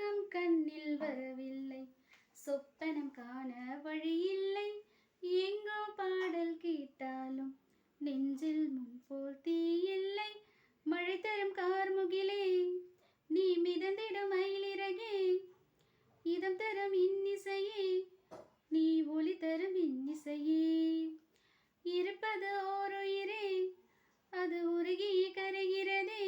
உறக்கம் கண்ணில் வரவில்லை, சொப்பனம் காண வழியில்லை. எங்கோ பாடல் கேட்டாலும் நெஞ்சில் முன்போல் தீயில்லை. மழை தரும் கார்முகிலே, நீ மிதந்திடும் மயிலிறகே, இதம் தரும் இன்னிசையே, நீ ஒளி தரும் இன்னிசையே. இருப்பது ஓர் உயிரே, அது உருகி கரைகிறதே,